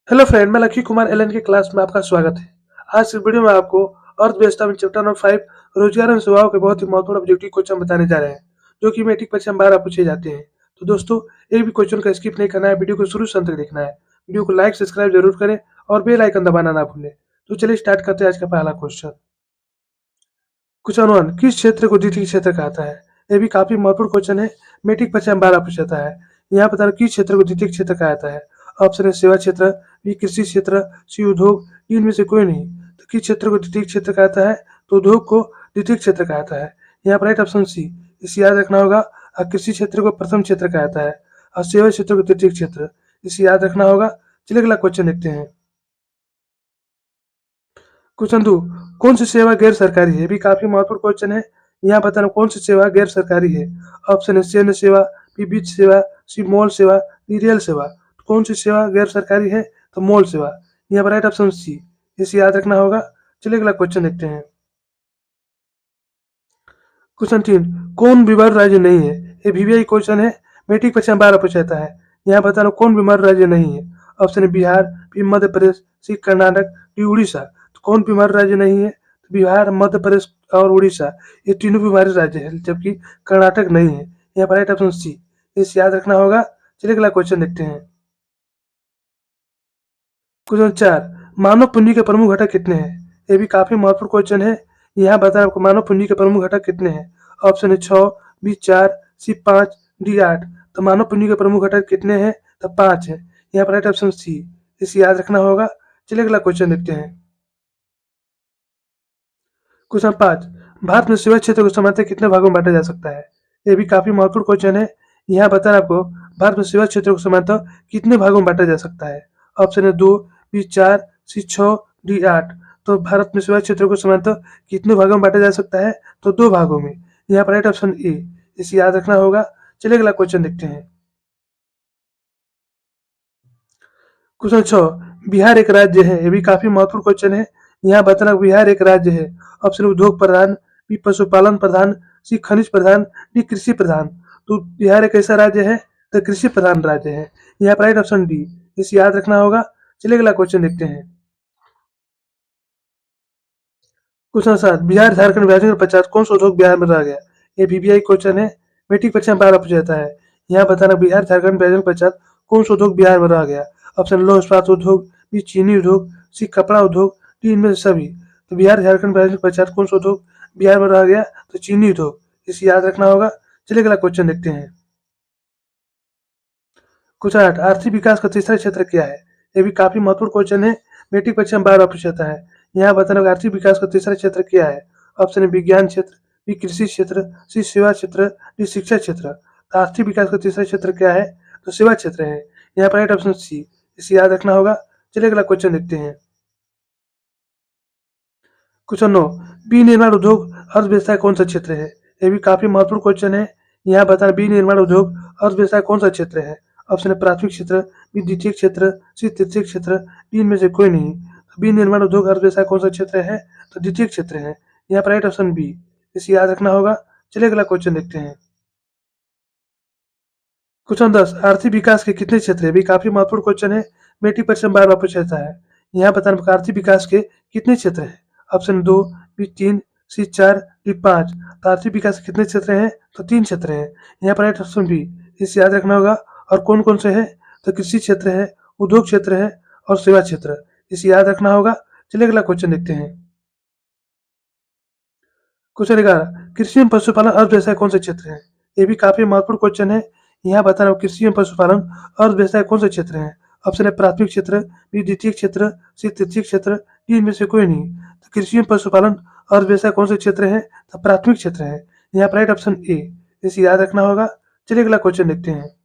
Hello friend, मैं lucky Kumar LN के class में आपका स्वागत है। आज इस वीडियो में आपको अर्थव्यवस्था में चैप्टर नंबर 5 रोजगार एवं सेवाओं के बहुत ही महत्वपूर्ण ऑब्जेक्टिव क्वेश्चन बताने जा रहे हैं, जो कि मैट्रिक परीक्षा में 12 पूछे जाते हैं। तो दोस्तों, एक भी क्वेश्चन का स्किप नहीं करना है, वीडियो को शुरू से अंत तक देखना है। वीडियो को लाइक सब्सक्राइब जरूर करें और बेल आइकन दबाना ना भूलें। तो चलिए स्टार्ट करते हैं आज का पहला क्वेश्चन। क्वेश्चन 1, किस क्षेत्र को द्वितीय क्षेत्र कहता है? ये भी काफी महत्वपूर्ण क्वेश्चन है, मैट्रिक परीक्षा में 12 पूछा जाता है। यहाँ बताना किस क्षेत्र को द्वितीय क्षेत्र कहा जाता है। ऑप्शन है सेवा क्षेत्र, बी कृषि क्षेत्र, सी उद्योग, डी इनमें से कोई नहीं। तो किस क्षेत्र को द्वितीय क्षेत्र कहा जाता है? तो उद्योग को द्वितीय क्षेत्र कहा जाता है। यहाँ पर राइट ऑप्शन सी, इसे याद रखना होगा। और कृषि क्षेत्र को प्रथम क्षेत्र कहा जाता है और सेवा क्षेत्र को द्वितीय क्षेत्र, इसे याद रखना होगा। चलिए अगला क्वेश्चन देखते हैं। क्वेश्चन 2, कौन सी सेवा गैर सरकारी है? ये भी काफी महत्वपूर्ण क्वेश्चन है। यहाँ बताना कौन सी सेवा गैर सरकारी है। ऑप्शन है सैन्य सेवा, बी वित्त सेवा, सी मॉल सेवा, डी रेल सेवा। तो कौन सी सेवा गैर सरकारी है? तो मॉल सेवा। यहाँ पर राइट ऑप्शन सी, इसे याद रखना होगा। चलिए अगला क्वेश्चन देखते हैं। क्वेश्चन 3, कौन बीमार राज्य नहीं है? ये वीवीआई क्वेश्चन है, मैट्रिक परीक्षा में 12 पूछा जाता है। यहाँ बताना कौन बीमार राज्य नहीं है। ऑप्शन है बिहार, बी मध्य प्रदेश, सी कर्नाटक, डी उड़ीसा। तो कौन बीमार राज्य नहीं है? तो बिहार, मध्य प्रदेश और उड़ीसा, ये तीनों बीमारी राज्य है, जबकि कर्नाटक नहीं है। यहाँ पर राइट ऑप्शन सी, इसे याद रखना होगा। चलिए अगला क्वेश्चन देखते हैं। क्वेश्चन 4, मानव पूंजी के प्रमुख घटक कितने हैं? ये भी काफी महत्वपूर्ण क्वेश्चन है। यहाँ बताना आपको मानव पूंजी के प्रमुख घटक कितने हैं। ऑप्शन है 6, बी 4, सी 5, डी 8। तो मानव पूंजी के प्रमुख घटक कितने हैं? तो 5 है। यहाँ पर राइट ऑप्शन सी, इसे याद रखना होगा। चलिए अगला क्वेश्चन देखते हैं। क्वेश्चन 5, भारत में सेवा क्षेत्र को सामान्यतः कितने भागों में बांटा जा सकता है? ये भी काफी महत्वपूर्ण क्वेश्चन है। यहाँ बताना आपको भारत में सेवा क्षेत्र को सामान्यतः कितने भागों में बांटा जा सकता है। ऑप्शन है 2, बी 4, सी 6, डी 8। तो भारत में सेवा क्षेत्र को सामान्यतः कितने भागों में बांटा जा सकता है? तो 2 भागों में। यहाँ पर राइट ऑप्शन ए, इसे याद रखना होगा। चलिए अगला क्वेश्चन देखते हैं। क्वेश्चन 6, बिहार एक राज्य है। ये भी काफी महत्वपूर्ण क्वेश्चन है। यहाँ बताना बिहार एक राज्य है। ऑप्शन उद्योग प्रधान, बी पशुपालन प्रधान, सी खनिज प्रधान, डी कृषि प्रधान। तो बिहार एक ऐसा राज्य है, तो कृषि प्रधान राज्य है। यहाँ पर राइट ऑप्शन डी, इसे याद रखना होगा। चलिए अगला क्वेश्चन देखते हैं। क्वेश्चन 7, बिहार झारखंड विभाजन के पश्चात कौन सा उद्योग बिहार में रह गया? ये वीवीआई क्वेश्चन है, मैट्रिक परीक्षा में 12 पूछा जाता है। यहाँ बताना बिहार झारखंड विभाजन के पश्चात कौन सा उद्योग बिहार में रह गया। ऑप्शन लौह इस्पात उद्योग, बी चीनी उद्योग, सी कपड़ा उद्योग, डी इनमें से सभी। तो बिहार झारखंड विभाजन के पश्चात कौन सा उद्योग बिहार में रह गया? तो चीनी उद्योग, इसे याद रखना होगा। चलिए अगला क्वेश्चन देखते हैं। क्वेश्चन 8, आर्थिक विकास का तीसरा क्षेत्र क्या है? ये भी काफी महत्वपूर्ण क्वेश्चन है, मैट्रिक परीक्षा में 12 पूछा जाता है। यहाँ बताना होगा आर्थिक विकास का तीसरा क्षेत्र क्या है। ऑप्शन है विज्ञान क्षेत्र, बी कृषि क्षेत्र, सी सेवा क्षेत्र, डी शिक्षा क्षेत्र। तो आर्थिक विकास का तीसरा क्षेत्र क्या है? तो सेवा क्षेत्र है। यहाँ पर राइट ऑप्शन सी, इसे याद रखना होगा। चलिए अगला क्वेश्चन देखते हैं। क्वेश्चन 9, विनिर्माण उद्योग अर्थव्यवस्था का कौन सा क्षेत्र है? ये भी काफी महत्वपूर्ण क्वेश्चन है। यहाँ बताना विनिर्माण उद्योग अर्थव्यवस्था का कौन सा क्षेत्र है। ऑप्शन है प्राथमिक क्षेत्र, बी द्वितीय क्षेत्र, सी तृतीय क्षेत्र, डी इनमें से कोई नहीं। विनिर्माण उद्योग अर्थव्यवस्था का कौन सा क्षेत्र है? तो द्वितीय क्षेत्र है। यहाँ पर राइट ऑप्शन बी, इसे याद रखना होगा। चलिए अगला क्वेश्चन देखते हैं। क्वेश्चन 10, आर्थिक विकास के कितने क्षेत्र है? भी काफी महत्वपूर्ण क्वेश्चन है, मैट्रिक परीक्षा में बार बार पूछा जाता है। यहाँ बताना आर्थिक विकास के कितने क्षेत्र है। ऑप्शन 2, बी 3, सी 4, डी 5। तो आर्थिक विकास के कितने क्षेत्र हैं? तो 3 क्षेत्र हैं। यहाँ पर राइट ऑप्शन बी, इसे याद रखना होगा। और कौन कौन से है? तो कृषि क्षेत्र है, उद्योग क्षेत्र है और सेवा क्षेत्र, इसे याद रखना होगा। चलिए अगला क्वेश्चन देखते हैं। क्वेश्चन 11, कृषि एवं पशुपालन अर्थव्यवस्था कौन सा क्षेत्र है? ये भी काफी महत्वपूर्ण क्वेश्चन है। यहाँ बताना कृषि एवं पशुपालन अर्थव्यवस्था कौन सा क्षेत्र है। ऑप्शन है प्राथमिक क्षेत्र, बी द्वितीय क्षेत्र, सी तृतीय क्षेत्र, डी इनमें से कोई नहीं। तो कृषि एवं पशुपालन अर्थव्यवस्था कौन सा क्षेत्र है? तो प्राथमिक क्षेत्र है। यहाँ पर राइट ऑप्शन ए, इसे याद रखना होगा। चलिए अगला क्वेश्चन देखते हैं।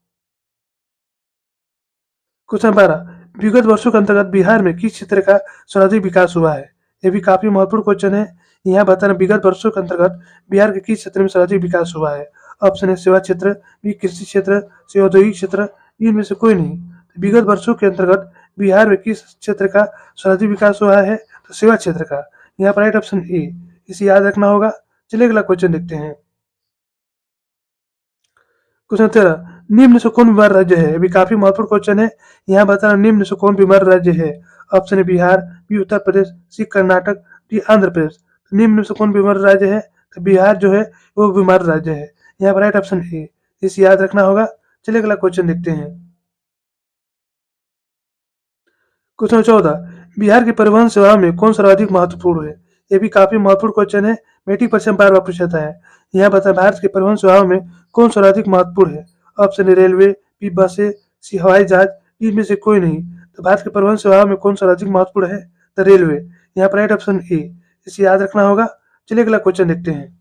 क्वेश्चन 12, विगत वर्षों के अंतर्गत बिहार में किस क्षेत्र का सर्वाधिक विकास हुआ है? ये भी काफी महत्वपूर्ण क्वेश्चन है। यहाँ बताना विगत वर्षों के अंतर्गत बिहार के किस क्षेत्र में सर्वाधिक विकास हुआ है। ऑप्शन है सेवा क्षेत्र, बी कृषि क्षेत्र, सी औद्योगिक क्षेत्र, इनमें से कोई नहीं। तो विगत वर्षों के अंतर्गत बिहार में किस क्षेत्र का सर्वाधिक विकास हुआ है? तो सेवा क्षेत्र का। यहाँ पर राइट ऑप्शन ए, इसे याद रखना होगा। चलिए अगला क्वेश्चन देखते हैं। क्वेश्चन 13, निम्न से कौन बीमार राज्य है? अभी काफी महत्वपूर्ण क्वेश्चन है। यहाँ बताना निम्न से कौन बीमार राज्य है। ऑप्शन है बिहार, बी उत्तर प्रदेश, सी कर्नाटक, डी आंध्र प्रदेश। तो निम्न से कौन बीमार राज्य है? तो बिहार जो है वो बीमार राज्य है। यहाँ पर राइट ऑप्शन ए, इसे याद रखना होगा। चलिए अगला क्वेश्चन देखते हैं। क्वेश्चन 14, बिहार की परिवहन सेवा में कौन सर्वाधिक महत्वपूर्ण है? ये भी काफी महत्वपूर्ण क्वेश्चन है। मैट्रिक परीक्षा में बार बार पूछा जाता है। यहाँ बता भारत की परिवहन सेवाओं में कौन सर्वाधिक महत्वपूर्ण है? ऑप्शन ए रेलवे, बी बसें, सी हवाई जहाज, डी इनमें से कोई नहीं। तो भारत की परिवहन सेवाओं में कौन सर्वाधिक महत्वपूर्ण है? तो रेलवे। यहाँ पर राइट ऑप्शन ए, इसे याद रखना होगा। चलिए अगला क्वेश्चन देखते हैं।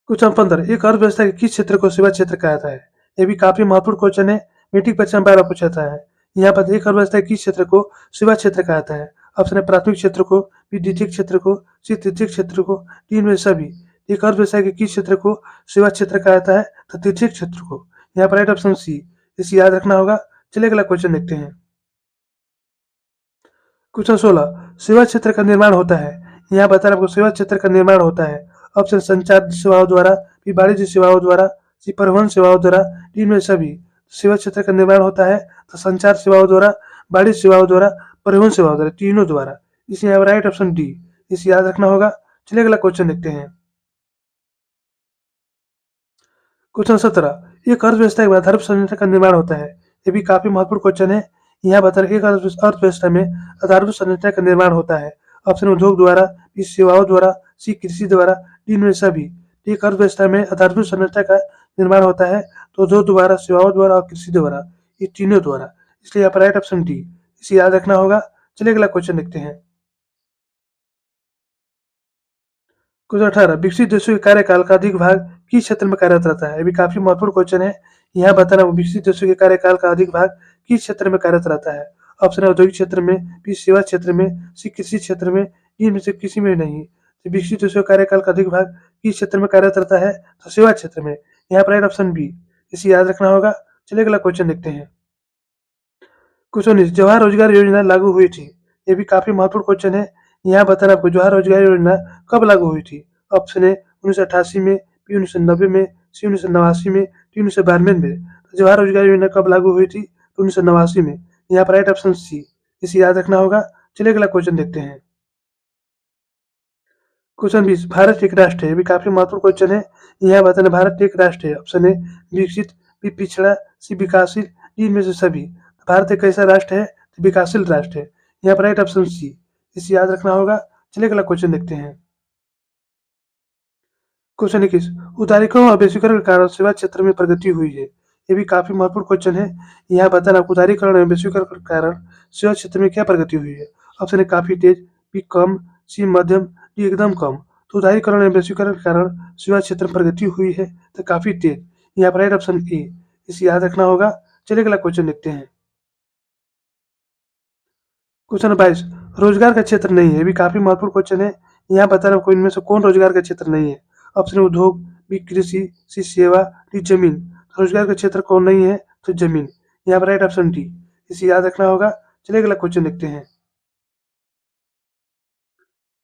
क्वेश्चन 15, एक अर्थव्यवस्था के किस क्षेत्र को सेवा क्षेत्र कहा जाता है? ये भी काफी महत्वपूर्ण क्वेश्चन है। मैट्रिक परीक्षा में बार बार पूछा जाता है। यहाँ पर एक अर्थव्यवस्था के किस क्षेत्र को सेवा क्षेत्र कहा जाता है? ऑप्शन है प्राथमिक क्षेत्र को, बी द्वितीयक क्षेत्र को, सी तृतीयक क्षेत्र को, डी इनमें से सभी। एक अर्थव्यवस्था के किस क्षेत्र को सेवा क्षेत्र कहा जाता है? तो तृतीयक क्षेत्र को। यहाँ पर राइट ऑप्शन सी, इसे याद रखना होगा। चलिए अगला क्वेश्चन देखते हैं। क्वेश्चन 16, सेवा क्षेत्र का निर्माण होता है। यहाँ बता रहा आपको सेवा क्षेत्र का निर्माण होता है। ऑप्शन संचार सेवाओं द्वारा, बी वाणिज्य सेवाओं द्वारा, सी परिवहन सेवाओं द्वारा, डी इनमें से सभी। सेवा क्षेत्र का निर्माण होता है तो संचार सेवाओं द्वारा, वाणिज्य सेवाओं द्वारा, परिवहन सेवाओं द्वारा, तीनों द्वारा। इसे यहाँ राइट ऑप्शन डी, इसे याद रखना होगा। चलिए अगला क्वेश्चन देखते हैं। क्वेश्चन 17, एक अर्थव्यवस्था के आधारभूत संरचना का निर्माण होता है। ये भी काफी महत्वपूर्ण क्वेश्चन है। यहाँ बता रहे एक अर्थव्यवस्था में आधारभूत संरचना का निर्माण होता है। ऑप्शन उद्योग द्वारा, बी सेवाओं द्वारा, सी कृषि द्वारा, डी इनमें से सभी। एक अर्थव्यवस्था में आधारभूत संरचना का निर्माण होता है तो उद्योग द्वारा, सेवाओं द्वारा और कृषि द्वारा, ये तीनों द्वारा। इसलिए यहाँ पर राइट ऑप्शन डी, इसे याद रखना होगा। चलिए अगला क्वेश्चन देखते हैं। क्वेश्चन 18, विकसित देशों के कार्यकाल का अधिक भाग किस क्षेत्र में कार्यरत रहता है? ये भी काफी महत्वपूर्ण क्वेश्चन है। यहाँ बताना विकसित देशों के कार्यकाल का अधिक भाग किस क्षेत्र में कार्यरत रहता है? ऑप्शन है औद्योगिक क्षेत्र में, बी सेवा क्षेत्र में, सी कृषि क्षेत्र में, डी इनमें से किसी में नहीं। तो विकसित देशों के कार्यकाल का अधिक भाग किस क्षेत्र में कार्यरत रहता है? तो सेवा क्षेत्र में। यहाँ पर राइट ऑप्शन बी, इसे याद रखना होगा। चलिए अगला क्वेश्चन देखते हैं। क्वेश्चन 19, जवाहर रोजगार योजना लागू हुई थी। ये भी काफी महत्वपूर्ण क्वेश्चन है। यहाँ बताना आपको जवाहर रोजगार योजना कब लागू हुई थी? ऑप्शन है 1988 में, बी 1990 में, सी 1989 में, डी 1992 में। तो जवाहर रोजगार योजना कब लागू हुई थी? तो 1989 में। यहाँ पर राइट ऑप्शन सी, इसे याद रखना होगा। चलिए अगला क्वेश्चन देखते हैं। क्वेश्चन 20, भारत एक राष्ट्र है। ये भी काफी महत्वपूर्ण क्वेश्चन है। यहाँ बताना भारत एक राष्ट्र है। ऑप्शन है विकसित, बी पिछड़ा, सी विकासशील, डी इनमें से सभी। भारत एक ऐसा राष्ट्र है तो विकासशील राष्ट्र है। यहाँ पर राइट ऑप्शन सी, इसे याद रखना होगा। चलिए अगला क्वेश्चन देखते हैं। क्वेश्चन 21, उदारीकरण और वैश्वीकरण के कारण सेवा क्षेत्र में प्रगति हुई है। ये भी काफी महत्वपूर्ण क्वेश्चन है। यहाँ बताना उदारीकरण और वैश्वीकरण के कारण सेवा क्षेत्र में क्या प्रगति हुई है? ऑप्शन है काफी तेज, बी कम, सी मध्यम, डी एकदम कम। तो उदारीकरण और वैश्वीकरण के कारण सेवा क्षेत्र में प्रगति हुई है तो काफी तेज। यहाँ पर राइट ऑप्शन ए, इसे याद रखना होगा। चलिए अगला क्वेश्चन देखते हैं। क्वेश्चन 22, रोजगार का क्षेत्र नहीं है। ये भी काफी महत्वपूर्ण क्वेश्चन है। यहाँ बताना कोई इनमें से कौन रोजगार का क्षेत्र नहीं है? ऑप्शन उद्योग, बी कृषि, सी सेवा, डी जमीन। तो रोजगार का क्षेत्र कौन नहीं है? तो जमीन। यहाँ पर राइट ऑप्शन डी, इसे याद रखना होगा। चलिए अगला क्वेश्चन देखते हैं।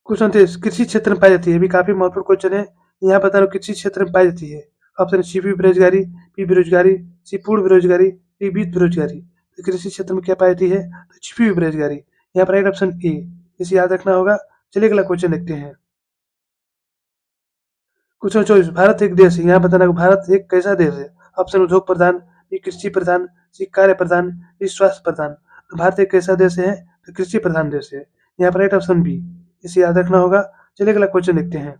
क्वेश्चन 23, कृषि क्षेत्र में पाई जाती है। ये भी काफी महत्वपूर्ण क्वेश्चन है। यहाँ बता रहा हूँ कृषि क्षेत्र में पाई जाती है। ऑप्शन सी बेरोजगारी, बी बेरोजगारी, सी पूर्ण बेरोजगारी, डी बीत बेरोजगारी। तो कृषि क्षेत्र में क्या पाई जाती है? तो छिपी बेरोजगारी। यहाँ पर राइट ऑप्शन ए, इसे याद रखना होगा। चलिए अगला क्वेश्चन देखते हैं। क्वेश्चन 24, भारत एक देश है। यहाँ बताना कि भारत एक कैसा देश है? ऑप्शन उद्योग प्रधान, बी कृषि प्रधान, सी कार्य प्रधान, डी स्वास्थ्य प्रधान। तो भारत एक कैसा देश है? तो कृषि प्रधान देश है। यहाँ पर राइट ऑप्शन बी, इसे याद रखना होगा। चलिए अगला क्वेश्चन देखते हैं।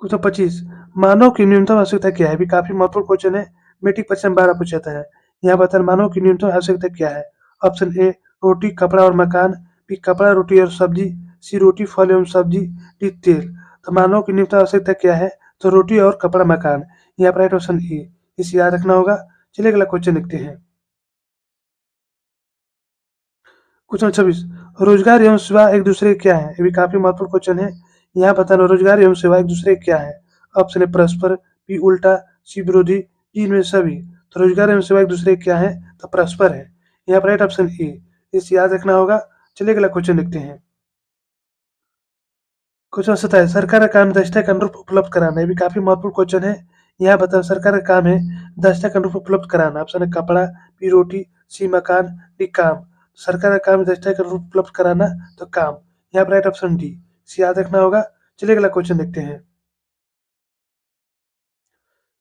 क्वेश्चन 25, मानव की न्यूनतम आवश्यकता क्या है? भी काफी महत्वपूर्ण क्वेश्चन है। मैट्रिक परीक्षा में 12 पूछा जाता है। यहाँ बताना मानव की न्यूनतम आवश्यकता क्या है? ऑप्शन ए रोटी, कपड़ा और मकान, बी कपड़ा, रोटी और सब्जी, सी रोटी, फल एवं सब्जी, डी तेल। तो मानव की न्यूनतम आवश्यकता क्या है? तो रोटी और कपड़ा, मकान। यहाँ पर राइट ऑप्शन ए, इसे याद रखना होगा। चलिए अगला क्वेश्चन देखते हैं। क्वेश्चन 26, रोजगार एवं सेवा एक दूसरे के क्या है? ये भी काफी महत्वपूर्ण क्वेश्चन है। यहाँ बताना रोजगार एवं सेवा एक दूसरे के क्या है? ऑप्शन है परस्पर, बी उल्टा, सी विरोधी, डी इनमें से सभी। तो रोजगार एवं सेवा एक दूसरे के क्या है? तो परस्पर है। यहाँ पर राइट ऑप्शन ए, इसे याद रखना होगा। चलिए अगला क्वेश्चन देखते हैं। क्वेश्चन 27 सरकार का काम दक्षता के अनुरूप उपलब्ध कराना। ये भी काफी महत्वपूर्ण क्वेश्चन है। यहाँ बताओ सरकार का काम है दक्षता के अनुरूप उपलब्ध कराना। ऑप्शन है कपड़ा, बी रोटी, सी मकान, डी काम। सरकार का काम है दक्षता के अनुरूप उपलब्ध कराना, तो काम। यहाँ पर राइट ऑप्शन डी सी याद रखना होगा। चलिए अगला क्वेश्चन देखते हैं।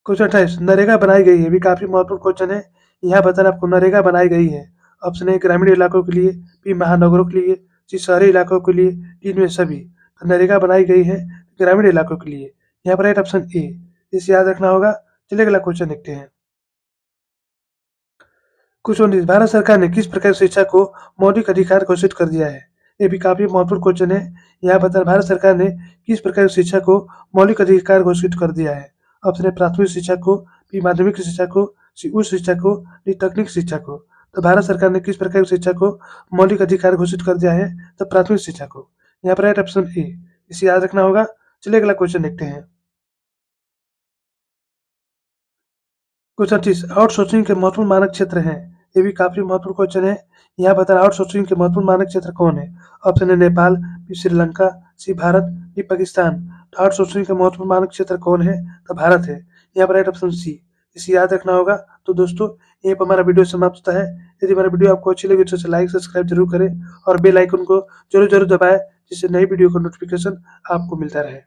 क्वेश्चन 28 नरेगा बनाई गई है। भी काफी महत्वपूर्ण क्वेश्चन है। यहाँ बताना आपको नरेगा बनाई गई है। ऑप्शन ए ग्रामीण इलाकों के लिए, बी महानगरों के लिए, सी शहरी इलाकों के लिए, डी इनमें सभी। तो नरेगा बनाई गई है ग्रामीण इलाकों के लिए। यहाँ पर राइट ऑप्शन ए इसे याद रखना होगा। चलिए अगला क्वेश्चन देखते हैं। क्वेश्चन 19 भारत सरकार ने किस प्रकार शिक्षा को मौलिक अधिकार घोषित कर दिया है। ये भी काफी महत्वपूर्ण क्वेश्चन है। यहाँ बताना भारत सरकार ने किस प्रकार शिक्षा को मौलिक अधिकार घोषित कर दिया है। ऑप्शन ए प्राथमिक शिक्षा को, बी माध्यमिक शिक्षा को, सी उच्च शिक्षा को, डी तकनीक शिक्षा को। तो भारत सरकार ने किस प्रकार की शिक्षा को मौलिक अधिकार घोषित कर दिया है, तो प्राथमिक शिक्षा को। यहाँ पर राइट ऑप्शन ए इसे याद रखना होगा। चलिए अगला क्वेश्चन देखते हैं। क्वेश्चन 30 आउटसोर्सिंग के महत्वपूर्ण मानक क्षेत्र हैं। ये भी काफी महत्वपूर्ण क्वेश्चन है। यहाँ बताना आउटसोर्सिंग के महत्वपूर्ण मानक क्षेत्र कौन है। ऑप्शन है नेपाल, बी श्रीलंका, सी भारत, डी पाकिस्तान। तो आउटसोर्सिंग का महत्वपूर्ण मानक क्षेत्र कौन है, तो भारत है। यहाँ पर राइट ऑप्शन सी इसे याद रखना होगा। तो दोस्तों यहीं पर हमारा वीडियो समाप्त होता है। यदि हमारा वीडियो आपको अच्छी लगी तो लाइक सब्सक्राइब जरूर करें और बेल आइकन को जरूर जरूर दबाएं, जिससे नई वीडियो का नोटिफिकेशन आपको मिलता रहे।